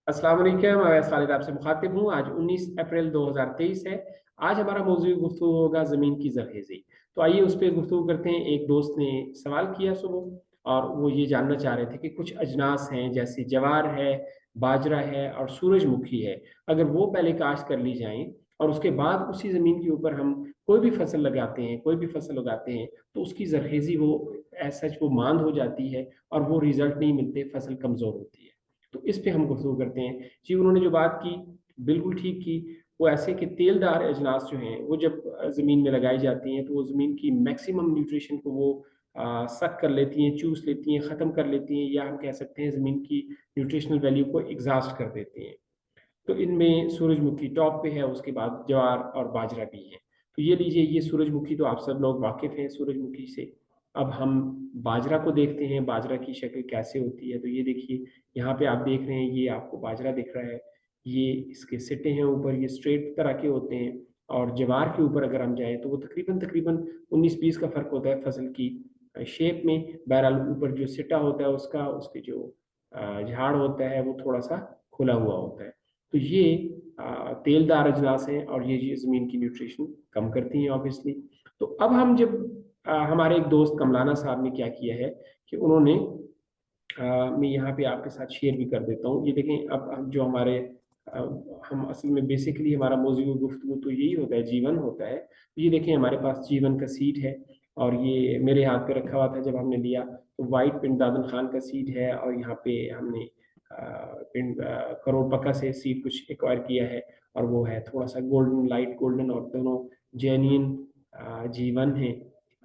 अस्सलाम वालेकुम, मैं खालिद आपसे मुखातिब हूँ। आज 19 अप्रैल 2023 है। आज हमारा मौजूद गुफ्तगू होगा ज़मीन की ज़रख़ेज़ी। तो आइए उस पर गुफ्तगू करते हैं। एक दोस्त ने सवाल किया सुबह और वो ये जानना चाह रहे थे कि कुछ अजनास हैं जैसे जवार है, बाजरा है और सूरजमुखी है, अगर वो पहले काश्त कर ली जाएँ और उसके बाद उसी ज़मीन के ऊपर हम कोई भी फसल लगाते हैं, कोई भी फसल उगाते हैं, तो उसकी ज़रख़ेज़ी वो एज़ सच वो मांद हो जाती है और वो रिज़ल्ट नहीं मिलते, फसल कमज़ोर होती है। तो इस पे हम गुफ्तगू करते हैं। जी, उन्होंने जो बात की, बिल्कुल ठीक की। वो ऐसे कि तेलदार अजनास जो हैं, वो जब ज़मीन में लगाई जाती हैं, तो वो ज़मीन की मैक्सिमम न्यूट्रिशन को वो सक कर लेती हैं, चूस लेती हैं, ख़त्म कर लेती हैं, या हम कह सकते हैं ज़मीन की न्यूट्रिशनल वैल्यू को एग्ज़ॉस्ट कर देती हैं। तो इनमें सूरजमुखी टॉप पे है, उसके बाद ज्वार और बाजरा भी है। तो ये लीजिए, ये सूरजमुखी तो आप सब लोग वाकिफ़ हैं सूरजमुखी से। अब हम बाजरा को देखते हैं, बाजरा की शक्ल कैसे होती है। तो ये देखिए, यहाँ पे आप देख रहे हैं, ये आपको बाजरा दिख रहा है। ये इसके सिट्टे हैं ऊपर, ये स्ट्रेट तरह के होते हैं। और ज्वार के ऊपर अगर हम जाएँ तो वो तकरीबन 19-20 का फ़र्क होता है फसल की शेप में। बहरहाल ऊपर जो सिट्टा होता है उसका, उसके जो झाड़ होता है वो थोड़ा-सा खुला हुआ होता है। तो ये तेलदार अजनास हैं और ये ज़मीन की न्यूट्रिशन कम करती हैं ऑब्वियसली। तो अब हम जब हमारे एक दोस्त कमलाना साहब ने क्या किया है कि उन्होंने मैं यहाँ पे आपके साथ शेयर भी कर देता हूँ। ये देखें, अब हम जो हमारे अ, हम असल में बेसिकली हमारा मौज़ूअ गुफ्तगू तो यही होता है, जीवन होता है। तो ये देखें, हमारे पास जीवन का सीड है और ये मेरे हाथ पे रखा हुआ था जब हमने लिया। तो वाइट पिंड दादन खान का सीड है और यहाँ पे हमने पिंड करोड़ पक्का से सीड कुछ एक्वायर किया है और वो है थोड़ा-सा गोल्डन, लाइट गोल्डन, और दोनों जेन्युइन जीवन हैं।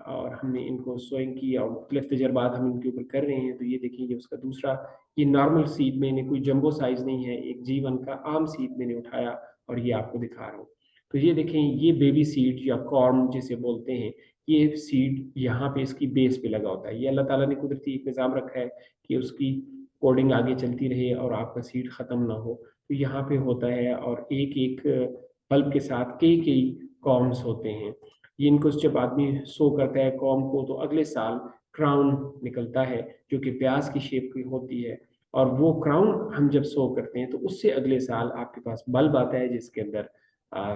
और हमने इनको सोइंग की और मुख्तलिफ तजर्बात हम इनके ऊपर कर रहे हैं। तो ये देखिए, ये उसका दूसरा, ये नॉर्मल सीड, मैंने कोई जंबो साइज़ नहीं है, एक जीवन का आम सीड मैंने उठाया और ये आपको दिखा रहा हूँ। तो ये देखें, ये बेबी सीड या कॉर्न जिसे बोलते हैं, ये सीड यहाँ पे इसकी बेस पे लगा होता है। ये अल्लाह ताला ने कुदरती एक निज़ाम रखा है कि उसकी कोडिंग आगे चलती रहे और आपका सीड ख़त्म ना हो। तो यहाँ पे होता है और एक-एक बल्ब के साथ कई-कई कॉर्न्स होते हैं। ये इनको जब आदमी सो करता है कॉर्न को, तो अगले साल क्राउन निकलता है जो कि प्याज की शेप की होती है। और वो क्राउन हम जब सो करते हैं तो उससे अगले साल आपके पास बल्ब आता है जिसके अंदर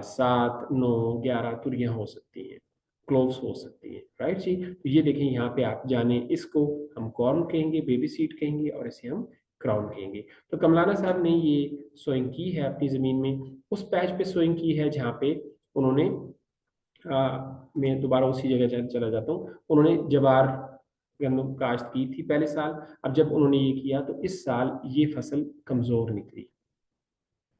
7, 9, 11 तुरियां हो सकती हैं, क्लोव्स हो सकती हैं। राइट जी। तो ये देखें, यहाँ पे आप जाने, इसको हम कॉर्न कहेंगे, बेबी सीड कहेंगे और इसे हम क्राउन कहेंगे। तो कमलाना साहब ने ये सोइंग की है अपनी ज़मीन में, उस पैच पे सोइंग की है जहाँ पे उन्होंने मैं दोबारा उसी जगह चला जाता हूँ। उन्होंने जवार गंदम काश्त की थी पहले साल। अब जब उन्होंने ये किया तो इस साल ये फसल कमज़ोर निकली।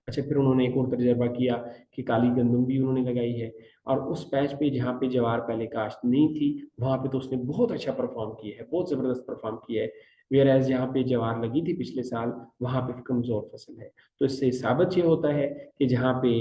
अच्छा, फिर उन्होंने एक और तजर्बा किया कि काली गंदम भी उन्होंने लगाई है और उस पैच पे जहाँ पे जवार पहले काश्त नहीं थी, वहाँ पे तो उसने बहुत अच्छा परफ़ॉर्म किया है, बहुत ज़बरदस्त परफ़ॉर्म किया है। व्हेयर एज़ जहाँ पे जवार लगी थी पिछले साल, वहाँ पे कमज़ोर फसल है। तो इससे साबित ये होता है कि जहाँ पे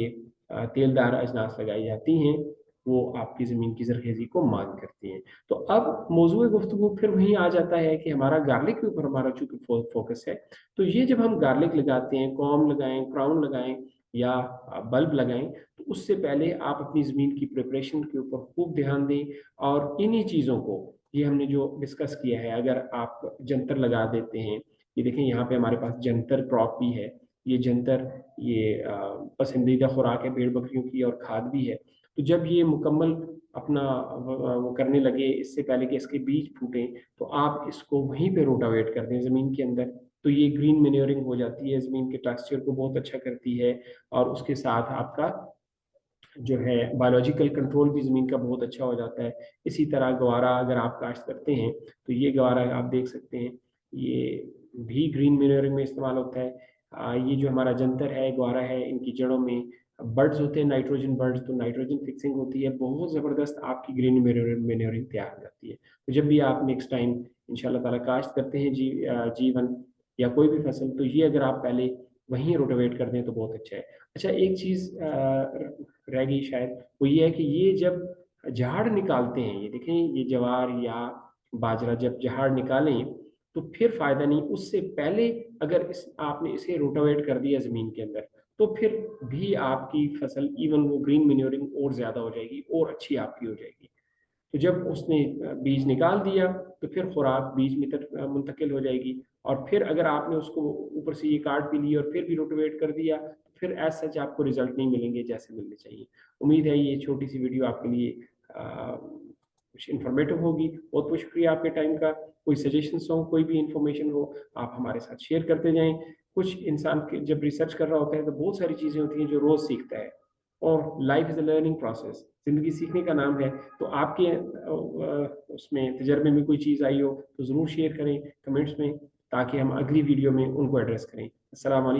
तेलदार अजनास लगाई जाती हैं, वो आपकी ज़मीन की ज़रख़ेज़ी को माँग करती हैं। तो अब मौज़ूए गुफ्तगू फिर वहीं आ जाता है कि हमारा गार्लिक के ऊपर हमारा चूँकि फ़ोकस है, तो ये जब हम गार्लिक लगाते हैं, कॉर्न लगाएँ, क्राउन लगाएँ या बल्ब लगाएँ, तो उससे पहले आप अपनी ज़मीन की प्रिपरेशन के ऊपर खूब ध्यान दें। और इन्हीं चीज़ों को, ये हमने जो डिस्कस किया है, अगर आप जंतर लगा देते हैं, ये देखें यहाँ पे हमारे पास जंतर क्रॉप भी है। ये जंतर, ये पसंदीदा खुराक है भेड़-बकरियों की और खाद भी है। तो जब ये मुकम्मल अपना वो करने लगे, इससे पहले कि इसके बीज फूटें, तो आप इसको वहीं पे रोटावेट कर दें ज़मीन के अंदर। तो ये ग्रीन मैन्योरिंग हो जाती है, ज़मीन के टेक्सचर को बहुत अच्छा करती है और उसके साथ आपका जो है बायोलॉजिकल कंट्रोल भी ज़मीन का बहुत अच्छा हो जाता है। इसी तरह गवारा अगर आप काश्त करते हैं, तो ये गवारा आप देख सकते हैं, ये भी ग्रीन मैन्योरिंग में इस्तेमाल होता है। ये जो हमारा जंतर है, गवारा है, इनकी जड़ों में बड्स होते हैं, नाइट्रोजन बड्स, तो नाइट्रोजन फिक्सिंग होती है, बहुत ज़बरदस्त आपकी ग्रीन मैन्योरिंग तैयार हो जाती है। तो जब भी आप नेक्स्ट टाइम इंशाल्लाह ताला काश्त करते हैं जीवन या कोई भी फसल, तो ये अगर आप पहले वहीं रोटावेट कर दें तो बहुत अच्छा है। अच्छा, एक चीज़ रह गई शायद, वो ये है कि ये जब झाड़ निकालते हैं, ये देखें, ये ज्वार या बाजरा जब झाड़ निकालें तो फिर फ़ायदा नहीं। उससे पहले अगर इस आपने इसे रोटावेट कर दिया ज़मीन के अंदर, तो फिर भी आपकी फसल, इवन वो ग्रीन मैन्योरिंग और ज़्यादा हो जाएगी और अच्छी आपकी हो जाएगी। तो जब उसने बीज निकाल दिया, तो फिर खुराक बीज में मुंतकिल हो जाएगी और फिर अगर आपने उसको ऊपर से ये कार्ड भी लिया और फिर भी रोटेट कर दिया, तो फिर एज सच आपको रिजल्ट नहीं मिलेंगे जैसे मिलने चाहिए। उम्मीद है ये छोटी सी वीडियो आपके लिए कुछ इन्फॉर्मेटिव होगी। बहुत बहुत शुक्रिया आपके टाइम का। कोई सजेशंस हो, कोई भी इंफॉर्मेशन हो, आप हमारे साथ शेयर करते जाएं। कुछ इंसान के जब रिसर्च कर रहा होता है तो बहुत सारी चीज़ें होती हैं जो रोज़ सीखता है, और life is a learning process, ज़िंदगी सीखने का नाम है। तो आपके उसमें तजर्बे में कोई चीज़ आई हो तो ज़रूर शेयर करें कमेंट्स में, ताकि हम अगली वीडियो में उनको एड्रेस करें। अस्सलाम वालेकुम।